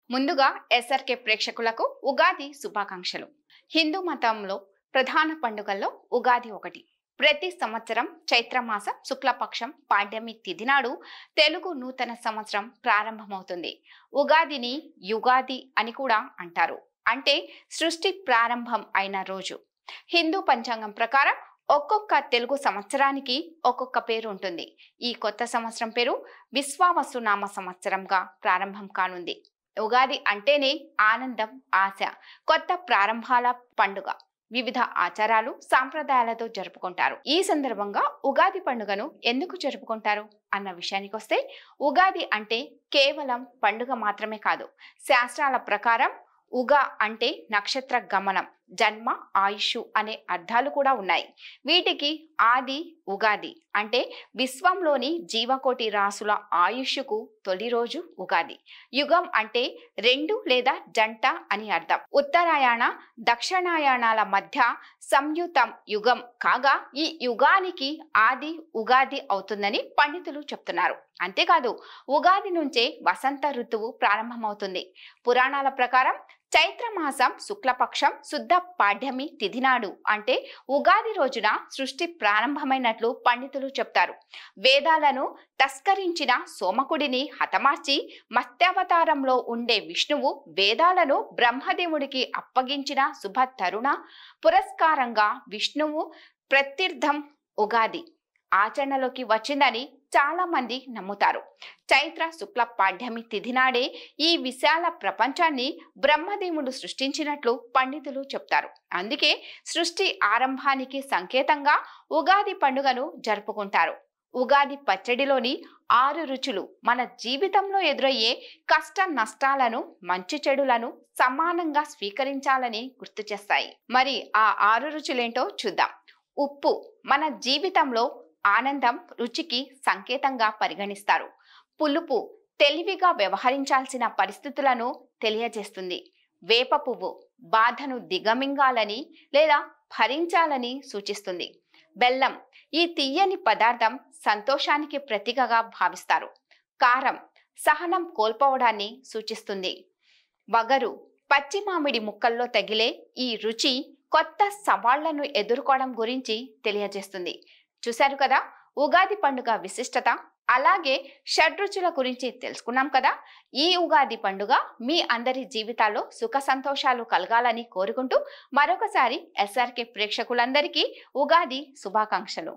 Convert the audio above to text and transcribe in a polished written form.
ముందుగా ఎస్ఆర్కే ప్రేక్షకులకు ఉగాది శుభాకాంక్షలు. హిందూ మతంలో ప్రధాన పండుగల్లో ఉగాది ఒకటి. ప్రతి సంవత్సరం చైత్రమాస శుక్లపక్షం పాడ్యమి తిథి నాడు తెలుగు నూతన సంవత్సరం ప్రారంభమవుతుంది. ఉగాదిని యుగాది అని కూడా అంటారు. అంటే సృష్టి ప్రారంభం అయిన రోజు. హిందూ పంచాంగం ప్రకారం ఒక్కొక్క తెలుగు సంవత్సరానికి ఒక్కొక్క పేరు ఉంటుంది. ఈ కొత్త సంవత్సరం పేరు విశ్వావసు నామ సంవత్సరంగా ప్రారంభం కానుంది. ఉగాది అంటేనే ఆనందం, ఆశ, కొత్త ప్రారంభాల పండుగ. వివిధ ఆచారాలు, సాంప్రదాయాలతో జరుపుకుంటారు. ఈ సందర్భంగా ఉగాది పండుగను ఎందుకు జరుపుకుంటారు అన్న విషయానికి వస్తే, ఉగాది అంటే కేవలం పండుగ మాత్రమే కాదు. శాస్త్రాల ప్రకారం ఉగా అంటే నక్షత్ర గమనం, జన్మ, ఆయుష్ అనే అర్థాలు కూడా ఉన్నాయి. వీటికి ఆది ఉగాది అంటే విశ్వంలోని జీవకోటి రాసుల ఆయుష్కు తొలి రోజు ఉగాది. యుగం అంటే రెండు లేదా జంట అని అర్థం. ఉత్తరాయణ దక్షిణాయనాల మధ్య సంయుతం యుగం కాగా ఈ యుగానికి ఆది ఉగాది అవుతుందని పండితులు చెప్తున్నారు. అంతేకాదు, ఉగాది నుంచే వసంత ఋతువు ప్రారంభమవుతుంది. పురాణాల ప్రకారం చైత్రమాసం శుక్లపక్షం శుద్ధ పాడ్యమి తిథి నాడు అంటే ఉగాది రోజున సృష్టి ప్రారంభమైనట్లు పండితులు చెప్తారు. వేదాలను తస్కరించిన సోమకుడిని హతమార్చి మత్స్యావతారంలో ఉండే విష్ణువు వేదాలను బ్రహ్మదేవుడికి అప్పగించిన శుభ తరుణ పురస్కారంగా విష్ణువు ప్రత్యర్థం ఉగాది ఆచరణలోకి వచ్చిందని చాలా మంది నమ్ముతారు. చైత్ర శుక్ల పాడ్యమి తిథి నాడే ఈ విశాల ప్రపంచాన్ని బ్రహ్మదేవుడు సృష్టించినట్లు పండితులు చెప్తారు. అందుకే సృష్టి ఆరంభానికి సంకేతంగా ఉగాది పండుగను జరుపుకుంటారు. ఉగాది పచ్చడిలోని 6 రుచులు మన జీవితంలో ఎదురయ్యే కష్ట నష్టాలను, మంచి చెడులను సమానంగా స్వీకరించాలని గుర్తు చేస్తాయి. మరి ఆ 6 రుచులేంటో చూద్దాం. ఉప్పు మన జీవితంలో ఆనందం, రుచికి సంకేతంగా పరిగణిస్తారు. పులుపు తెలివిగా వ్యవహరించాల్సిన పరిస్థితులను తెలియజేస్తుంది. వేప పువ్వు బాధను దిగమింగాలని లేదా భరించాలని సూచిస్తుంది. బెల్లం ఈ తీయని పదార్థం సంతోషానికి ప్రతీకగా భావిస్తారు. కారం సహనం కోల్పోవడాన్ని సూచిస్తుంది. వగరు పచ్చి మామిడి ముక్కల్లో తగిలే ఈ రుచి కొత్త సవాళ్లను ఎదుర్కోవడం గురించి తెలియజేస్తుంది. చూశారు కదా ఉగాది పండుగ విశిష్టత. అలాగే షడ్రుచుల గురించి తెలుసుకున్నాం కదా. ఈ ఉగాది పండుగ మీ అందరి జీవితాల్లో సుఖ సంతోషాలు కలగాలని కోరుకుంటూ మరొకసారి ఎస్ఆర్కే ప్రేక్షకులందరికీ ఉగాది శుభాకాంక్షలు.